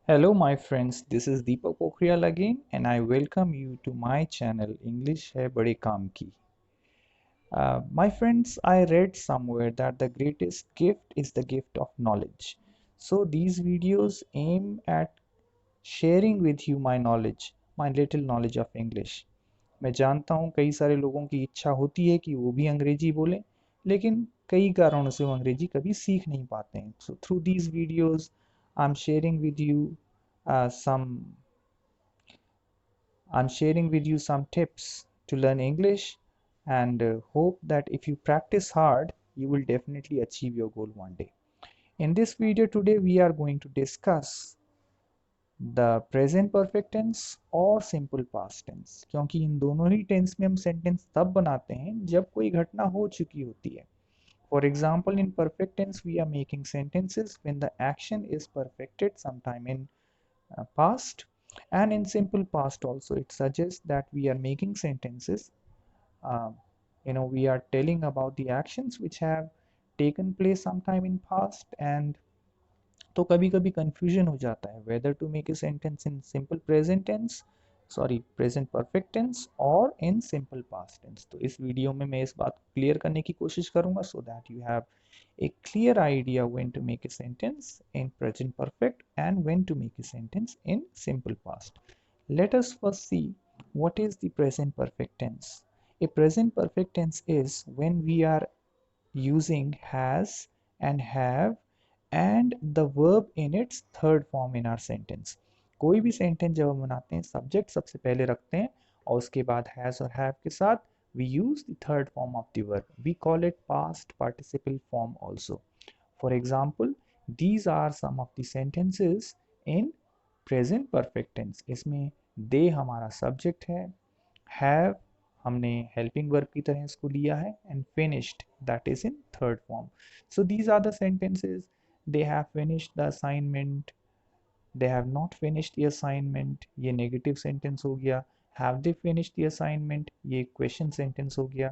Hello, my friends. This is Deepak Pokhriyal again, and I welcome you to my channel English है बड़े काम की. My friends, I read somewhere that the greatest gift is the gift of knowledge. So these videos aim at sharing with you my knowledge, my little knowledge of English. मैं जानता हूँ कई सारे लोगों की इच्छा होती है कि वो भी अंग्रेजी बोलें, लेकिन कई कारणों से वो अंग्रेजी कभी सीख नहीं पाते हैं. So through these videos, I'm sharing with you some I'm sharing with you some tips to learn English and hope that if you practice hard, you will definitely achieve your goal one day. In this video today, we are going to discuss the present perfect tense और simple past tense क्योंकि इन दोनों ही tense में हम sentence तब बनाते हैं जब कोई घटना हो चुकी होती है. For example, in perfect tense, we are making sentences when the action is perfected sometime in past, and in simple past also it suggests that we are making sentences, uh, we are telling about the actions which have taken place sometime in past. And तो कभी कभी confusion हो जाता है whether to make a sentence in simple present tense, sorry present perfect tense और in simple past tense. तो इस video में मैं इस बात को क्लियर करने की कोशिश करूंगा so that you have a clear idea when to make a sentence in present perfect and when to make a sentence in simple past. Let us first see what is the present perfect tense. A present perfect tense is when we are using has and have and the verb in its third form in our sentence. कोई भी sentence जब हम बनाते हैं subject सबसे पहले रखते हैं और उसके बाद हैज और हैव के साथ we use the third form of the verb. We call it past participle form also. For example, these are some of the sentences in present perfect tense. इसमें they हमारा सब्जेक्ट है, have हमने helping verb की तरह इसको लिया है, and finished that is in third form. So these are the sentences. They have finished the assignment, they have not finished the assignment, ये नेगेटिव सेंटेंस हो गया. Have they finished the assignment, ये question sentence हो गया.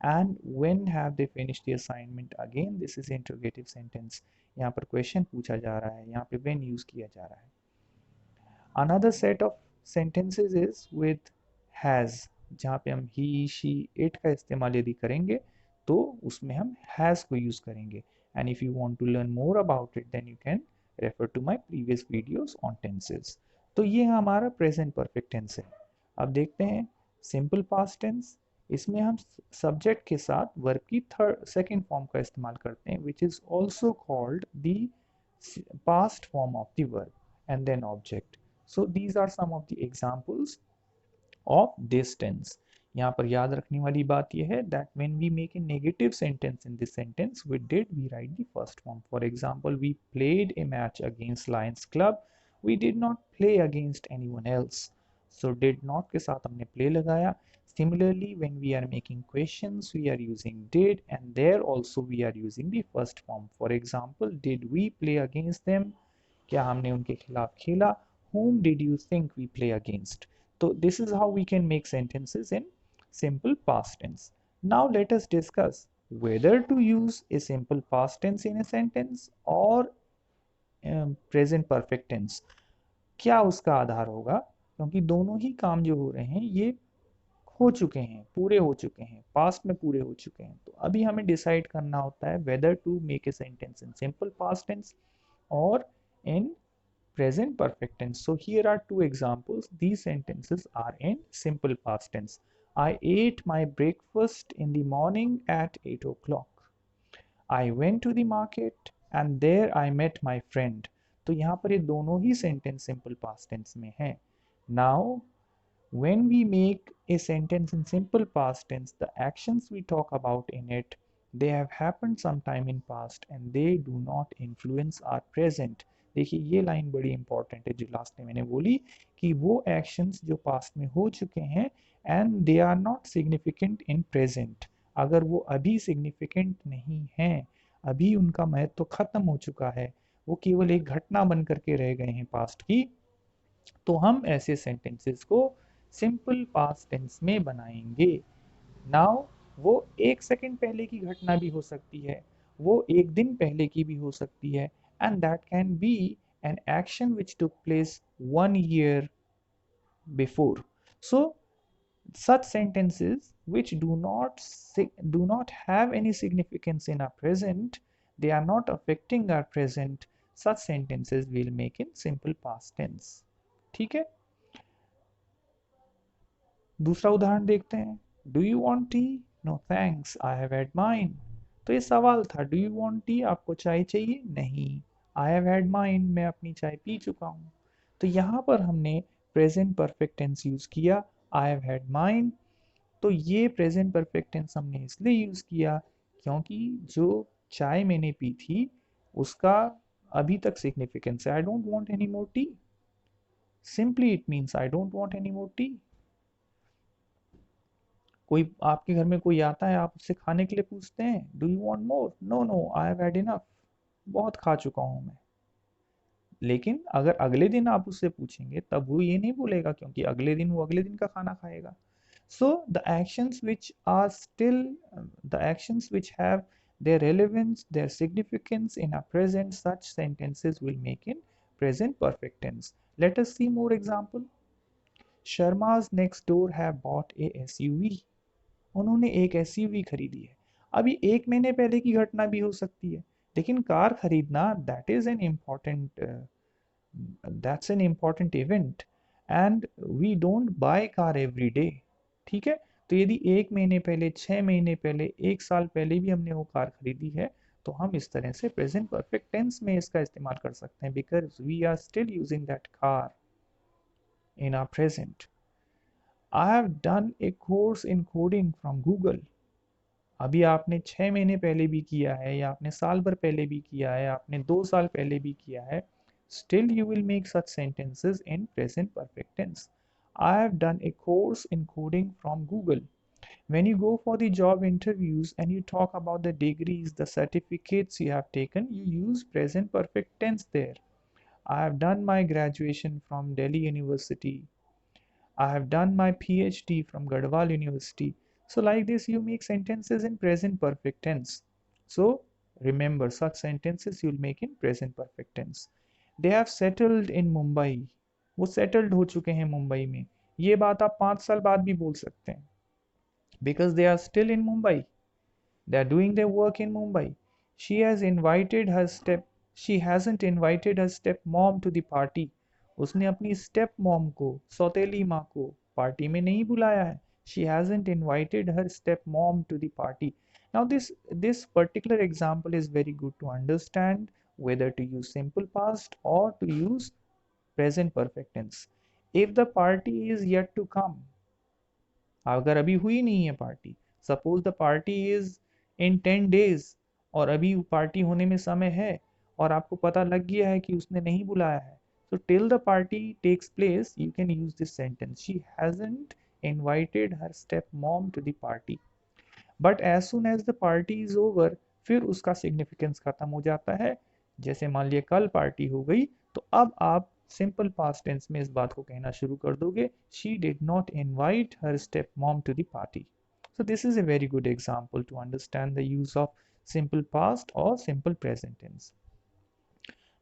And when have they finished the assignment, again this is interrogative sentence. यहाँ पर question पूछा जा रहा है, यहाँ पे व्हेन यूज किया जा रहा है. Another set of sentences is with has, जहाँ पे हम he she it का इस्तेमाल यदि करेंगे तो उसमें हम has को यूज करेंगे. And if you want to learn more about it, then you can refer to my previous videos on tenses. तो ये हमारा present perfect tense है. अब देखते हैं simple past tense. इसमें हम सब्जेक्ट के साथ वर्ब की थर्ड सेकेंड फॉर्म का इस्तेमाल करते हैं which is also called the past form of the verb and then object. So these are some of the examples of this tense. यहाँ पर याद रखने वाली बात यह है that when we make a negative sentence in this sentence, we write the first form. For example, we played a match against Lions Club. We did not play against anyone else. So did not के साथ हमने play लगाया. Similarly, when we are making questions, we are using did, and there also we are using the first form. For example, did we play against them? क्या हमने उनके खिलाफ खेला? Whom did you think we play against? So this is how we can make sentences in simple past tense. Now let us discuss whether to use a simple past tense in a sentence or present perfect tense. क्या उसका आधार होगा, क्योंकि दोनों ही काम जो हो रहे हैं ये हो चुके हैं, पूरे हो चुके हैं, पास्ट में पूरे हो चुके हैं. तो अभी हमें डिसाइड करना होता है whether to make a sentence in simple past tense or in present perfect tense. So here are two examples. These sentences are in simple past tense. I ate my breakfast in the morning at 8 o'clock. I went to the market and there I met my friend. तो यहाँ पर ये दोनों ही sentence simple past tense में है. Now when we make a sentence in simple past tense, the actions we talk about in it, they have happened sometime in past and they do not influence our present. देखिए ये line बड़ी important है जो last में मैंने बोली कि वो एक्शंस जो पास्ट में हो चुके हैं and they are not significant in present. अगर वो अभी सिग्निफिकेंट नहीं हैं, अभी उनका महत्व तो खत्म हो चुका है, वो केवल एक घटना बन करके रह गए हैं पास्ट की, तो हम ऐसे सेंटेंसेस को सिंपल पास्ट टेंस में बनाएंगे. नाउ वो एक सेकंड पहले की घटना भी हो सकती है, वो एक दिन पहले की भी हो सकती है, and that can be an action which took place 1 year before. So such sentences which do not have any significance in our present, they are not affecting our present, such sentences will make in simple past tense. ठीक है, दूसरा उदाहरण देखते हैं. Do you want tea? No thanks, I have had mine. तो ये सवाल था, डू यू वांट टी, आपको चाय चाहिए? नहीं. आई हैव हैड माइन, मैं अपनी चाय पी चुका हूँ. तो यहाँ पर हमने प्रेजेंट परफेक्ट टेंस यूज किया, आई हैव हैड माइन. तो ये प्रेजेंट परफेक्ट टेंस हमने इसलिए यूज किया क्योंकि जो चाय मैंने पी थी उसका अभी तक सिग्निफिकेंस है, I don't want any more tea. Simply it means I don't want any more tea. कोई आपके घर में कोई आता है, आप उससे खाने के लिए पूछते हैं, do you want more? No no, I have had enough, बहुत खा चुका हूं मैं. लेकिन अगर अगले दिन आप उससे पूछेंगे तब वो ये नहीं बोलेगा, क्योंकि अगले दिन वो अगले दिन का खाना खाएगा. So the actions which have their relevance, their significance in our present, such sentences will make in present perfect tense. Let us see more example. Sharma's next door have bought a SUV. उन्होंने एक SUV खरीदी है. अभी 1 महीने पहले की घटना भी हो सकती है, लेकिन कार खरीदना that's an important event and we don't buy car every day. ठीक है, तो यदि 1 महीने पहले, 6 महीने पहले, 1 साल पहले भी हमने वो कार खरीदी है तो हम इस तरह से प्रेजेंट परफेक्ट टेंस में इसका इस्तेमाल कर सकते हैं, because we are still using that car in our present. I have done a course in coding from Google. अभी आपने 6 महीने पहले भी किया है, या आपने साल भर पहले भी किया है, आपने 2 साल पहले भी किया है, still you will make such sentences in present perfect tense. I have done a course in coding from Google. When you go for the job interviews and you talk about the degrees, the certificates you have taken, you use present perfect tense there. I have done my graduation from Delhi University. I have done my PhD from Garhwal University. So like this you make sentences in present perfect tense. So remember, such sentences you'll make in present perfect tense. They have settled in Mumbai. वो settled हो चुके हैं मुंबई में. ये बात आप 5 साल बाद भी बोल सकते हैं, because they are still in Mumbai. They are doing their work in Mumbai. She has invited her step. She hasn't invited her step mom to the party. उसने अपनी step mom को, सौतेली माँ को पार्टी में नहीं बुलाया है. She hasn't invited her step mom to the party. Now this particular example is very good to understand whether to use simple past or to use present perfect tense. If the party is yet to come, अगर अभी हुई नहीं है party, suppose the party is in 10 days, और अभी party होने में समय है और आपको पता लग गया है कि उसने नहीं बुलाया है, so till the party takes place you can use this sentence, she hasn't invited her stepmom to the party. But as soon as the party is over, फिर उसका सिग्निफिकेंस खत्म हो जाता है. जैसे मान लिया कल पार्टी हो गई, तो अब आप सिंपल पास्ट टेंस में इस बात को कहना शुरू कर दोगे, she did not invite her stepmom to the party. So this is a very good example to understand the use of simple past or simple present tense.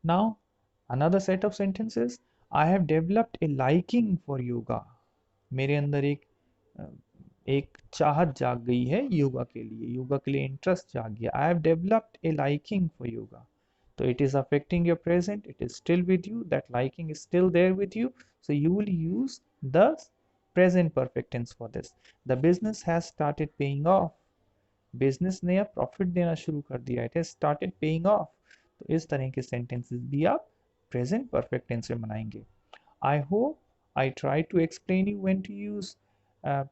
Now another set of sentences. I have developed a liking for yoga. मेरे अंदर एक चाहत जाग गई है योगा के लिए interest जाग गया. I have developed a liking for yoga. तो it is affecting your present, it is still with you, that liking is still there with you, so you will use the present perfect tense for this. The business has started paying off. Business ने अब profit देना शुरू कर दिया, it has started paying off. तो इस तरह के सेंटेंसेस भी आप प्रेजेंट परफेक्ट टेंस में बनाएंगे. I hope I tried to explain you when to use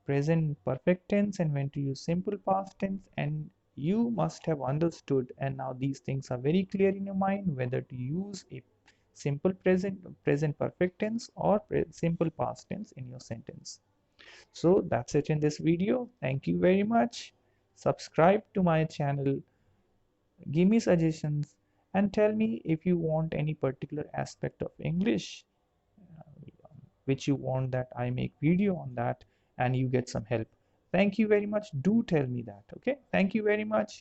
present perfect tense and when to use simple past tense, and you must have understood, and now these things are very clear in your mind whether to use a simple present perfect tense or simple past tense in your sentence. So that's it in this video. Thank you very much. Subscribe to my channel, give me suggestions, and tell me if you want any particular aspect of English which you want that I make video on that and you get some help. Thank you very much. Do tell me that. Okay, thank you very much.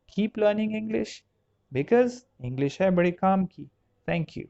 Keep learning English because English hai bade kaam ki. Thank you.